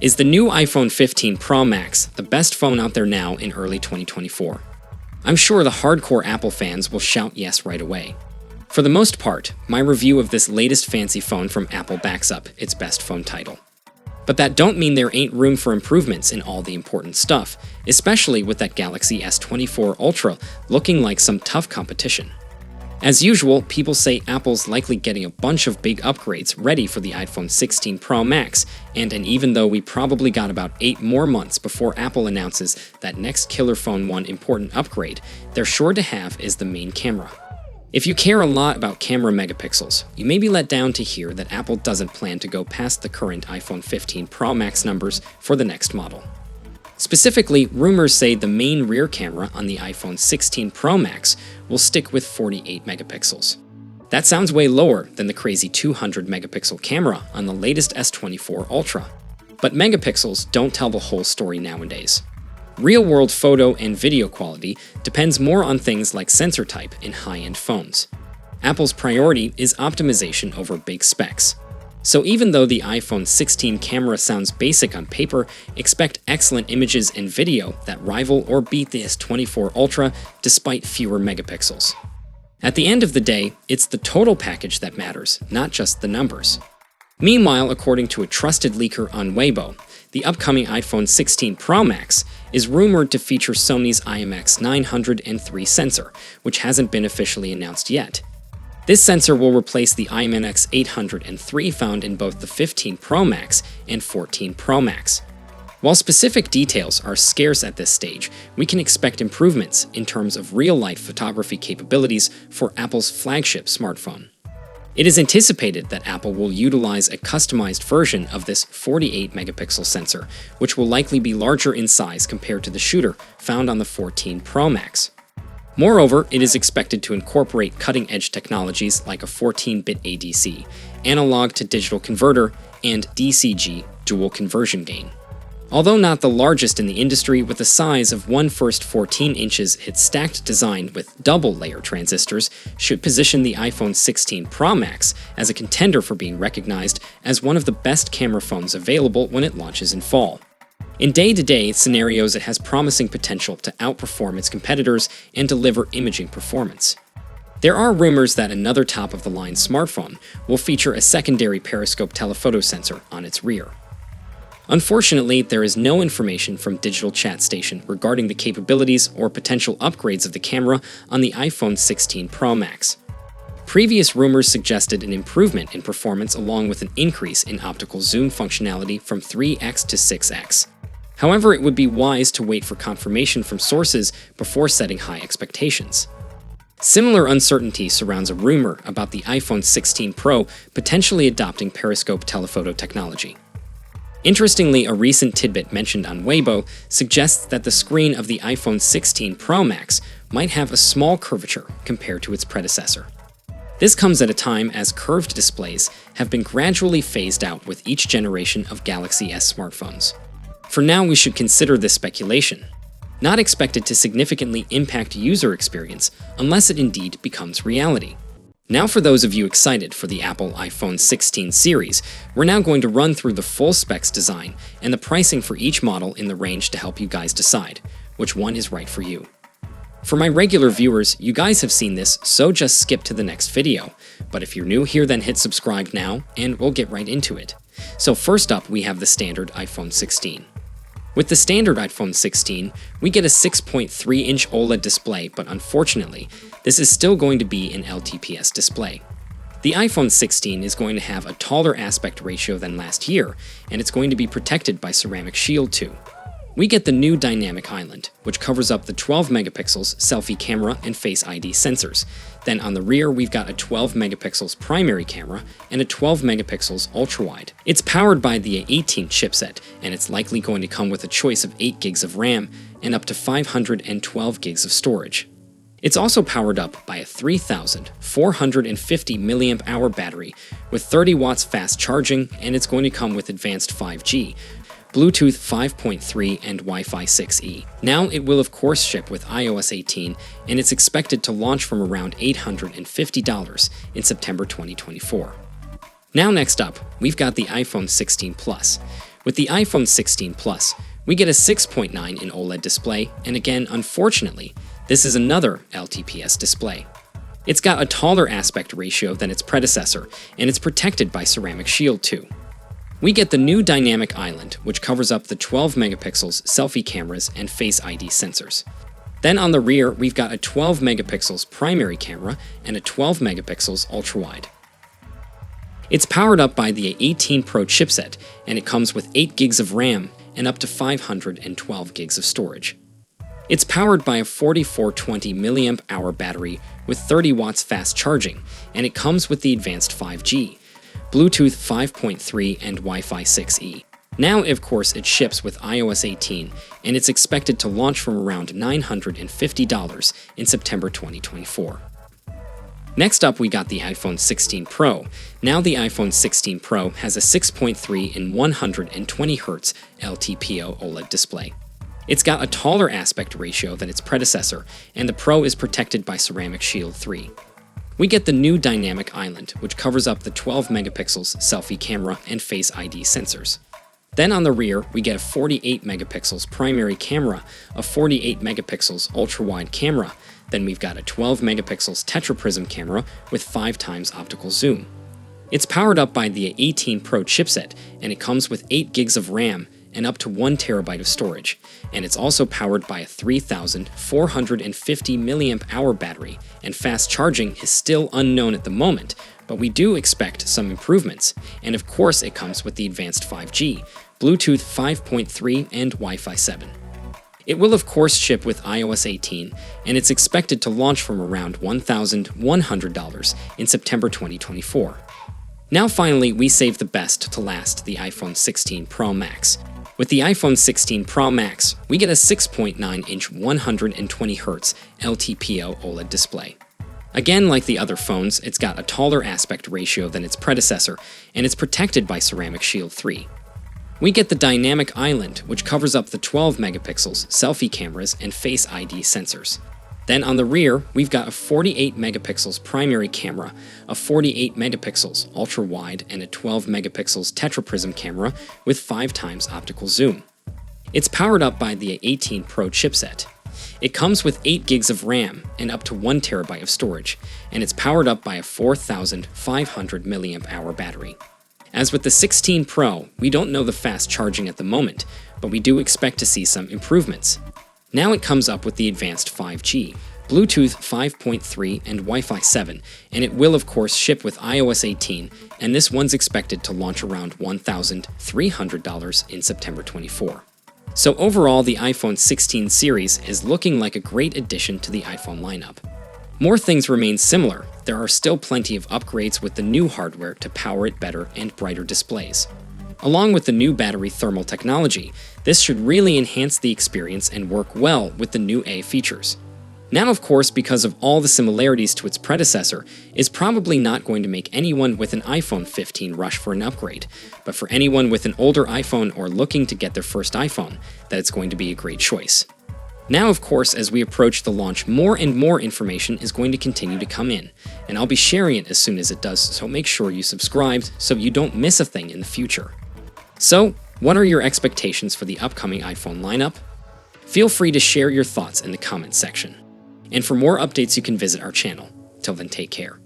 Is the new iPhone 15 Pro Max the best phone out there now in early 2024? I'm sure the hardcore Apple fans will shout yes right away. For the most part, my review of this latest fancy phone from Apple backs up its best phone title. But that don't mean there ain't room for improvements in all the important stuff, especially with that Galaxy S24 Ultra looking like some tough competition. As usual, people say Apple's likely getting a bunch of big upgrades ready for the iPhone 16 Pro Max, and even though we probably got about 8 more months before Apple announces that next killer phone, one important upgrade they're sure to have is the main camera. If you care a lot about camera megapixels, you may be let down to hear that Apple doesn't plan to go past the current iPhone 15 Pro Max numbers for the next model. Specifically, rumors say the main rear camera on the iPhone 16 Pro Max will stick with 48 megapixels. That sounds way lower than the crazy 200 megapixel camera on the latest S24 Ultra. But megapixels don't tell the whole story nowadays. Real-world photo and video quality depends more on things like sensor type in high-end phones. Apple's priority is optimization over big specs. So even though the iPhone 16 camera sounds basic on paper, expect excellent images and video that rival or beat the S24 Ultra despite fewer megapixels. At the end of the day, it's the total package that matters, not just the numbers. Meanwhile, according to a trusted leaker on Weibo, the upcoming iPhone 16 Pro Max is rumored to feature Sony's IMX903 sensor, which hasn't been officially announced yet. This sensor will replace the IMX803 found in both the 15 Pro Max and 14 Pro Max. While specific details are scarce at this stage, we can expect improvements in terms of real-life photography capabilities for Apple's flagship smartphone. It is anticipated that Apple will utilize a customized version of this 48 megapixel sensor, which will likely be larger in size compared to the shooter found on the 14 Pro Max. Moreover, it is expected to incorporate cutting-edge technologies like a 14-bit ADC, analog-to-digital converter, and DCG dual conversion gain. Although not the largest in the industry, with a size of 14 inches, its stacked design with double-layer transistors should position the iPhone 16 Pro Max as a contender for being recognized as one of the best camera phones available when it launches in fall. In day-to-day scenarios, it has promising potential to outperform its competitors and deliver imaging performance. There are rumors that another top-of-the-line smartphone will feature a secondary periscope telephoto sensor on its rear. Unfortunately, there is no information from Digital Chat Station regarding the capabilities or potential upgrades of the camera on the iPhone 16 Pro Max. Previous rumors suggested an improvement in performance along with an increase in optical zoom functionality from 3x to 6x. However, it would be wise to wait for confirmation from sources before setting high expectations. Similar uncertainty surrounds a rumor about the iPhone 16 Pro potentially adopting periscope telephoto technology. Interestingly, a recent tidbit mentioned on Weibo suggests that the screen of the iPhone 16 Pro Max might have a small curvature compared to its predecessor. This comes at a time as curved displays have been gradually phased out with each generation of Galaxy S smartphones. For now, we should consider this speculation, not expected to significantly impact user experience unless it indeed becomes reality. Now for those of you excited for the Apple iPhone 16 series, we're now going to run through the full specs design and the pricing for each model in the range to help you guys decide which one is right for you. For my regular viewers, you guys have seen this, so just skip to the next video. But if you're new here, then hit subscribe now, and we'll get right into it. So first up, we have the standard iPhone 16. With the standard iPhone 16, we get a 6.3-inch OLED display, but unfortunately, this is still going to be an LTPS display. The iPhone 16 is going to have a taller aspect ratio than last year, and it's going to be protected by Ceramic Shield too. We get the new Dynamic Island, which covers up the 12 megapixels selfie camera and Face ID sensors. Then on the rear, we've got a 12 megapixels primary camera and a 12 megapixels ultra-wide. It's powered by the A18 chipset, and it's likely going to come with a choice of 8 gigs of RAM and up to 512 gigs of storage. It's also powered up by a 3,450 mAh battery with 30 watts fast charging, and it's going to come with advanced 5G, Bluetooth 5.3, and Wi-Fi 6E. Now it will of course ship with iOS 18, and it's expected to launch from around $850 in September 2024. Now next up, we've got the iPhone 16 Plus. With the iPhone 16 Plus, we get a 6.9 in OLED display, and again, unfortunately, this is another LTPS display. It's got a taller aspect ratio than its predecessor, and it's protected by ceramic shield too. We get the new dynamic island, which covers up the 12 megapixels selfie cameras and Face ID sensors. Then on the rear, we've got a 12 megapixels primary camera and a 12 megapixels ultra-wide. It's powered up by the 18 Pro chipset, and it comes with 8 gigs of RAM and up to 512 gigs of storage. It's powered by a 4420 mAh battery with 30 watts fast charging, and it comes with the advanced 5G, Bluetooth 5.3 and Wi-Fi 6E. Now, of course, it ships with iOS 18, and it's expected to launch from around $950 in September 2024. Next up, we got the iPhone 16 Pro. Now the iPhone 16 Pro has a 6.3 in 120Hz LTPO OLED display. It's got a taller aspect ratio than its predecessor, and the Pro is protected by Ceramic Shield 3. We get the new dynamic island, which covers up the 12 megapixels selfie camera and Face ID sensors. Then on the rear, we get a 48 megapixels primary camera, a 48 megapixels ultra-wide camera, then we've got a 12 megapixels tetraprism camera with 5 times optical zoom. It's powered up by the 18 Pro chipset, and it comes with 8 gigs of RAM and up to 1 terabyte of storage, and it's also powered by a 3,450 mAh battery, and fast charging is still unknown at the moment, but we do expect some improvements, and of course it comes with the advanced 5G, Bluetooth 5.3 and Wi-Fi 7. It will of course ship with iOS 18, and it's expected to launch from around $1,100 in September 2024. Now finally, we saved the best to last, the iPhone 16 Pro Max. With the iPhone 16 Pro Max, we get a 6.9-inch 120Hz LTPO OLED display. Again, like the other phones, it's got a taller aspect ratio than its predecessor, and it's protected by Ceramic Shield 3. We get the dynamic island, which covers up the 12 megapixels selfie cameras and Face ID sensors. Then on the rear, we've got a 48 megapixels primary camera, a 48 megapixels ultra-wide, and a 12 megapixels tetraprism camera with 5 times optical zoom. It's powered up by the 18 Pro chipset. It comes with 8 gigs of RAM and up to 1 terabyte of storage, and it's powered up by a 4,500 mAh battery. As with the 16 Pro, we don't know the fast charging at the moment, but we do expect to see some improvements. Now it comes up with the advanced 5G, Bluetooth 5.3 and Wi-Fi 7, and it will of course ship with iOS 18, and this one's expected to launch around $1,300 in September 24. So overall, the iPhone 16 series is looking like a great addition to the iPhone lineup. More things remain similar. There are still plenty of upgrades with the new hardware to power it better and brighter displays. Along with the new battery thermal technology, this should really enhance the experience and work well with the new A features. Now, of course, because of all the similarities to its predecessor, it's probably not going to make anyone with an iPhone 15 rush for an upgrade, but for anyone with an older iPhone or looking to get their first iPhone, that it's going to be a great choice. Now, of course, as we approach the launch, more and more information is going to continue to come in, and I'll be sharing it as soon as it does, so make sure you subscribed so you don't miss a thing in the future. So, what are your expectations for the upcoming iPhone lineup? Feel free to share your thoughts in the comments section. And for more updates, you can visit our channel. Till then, take care.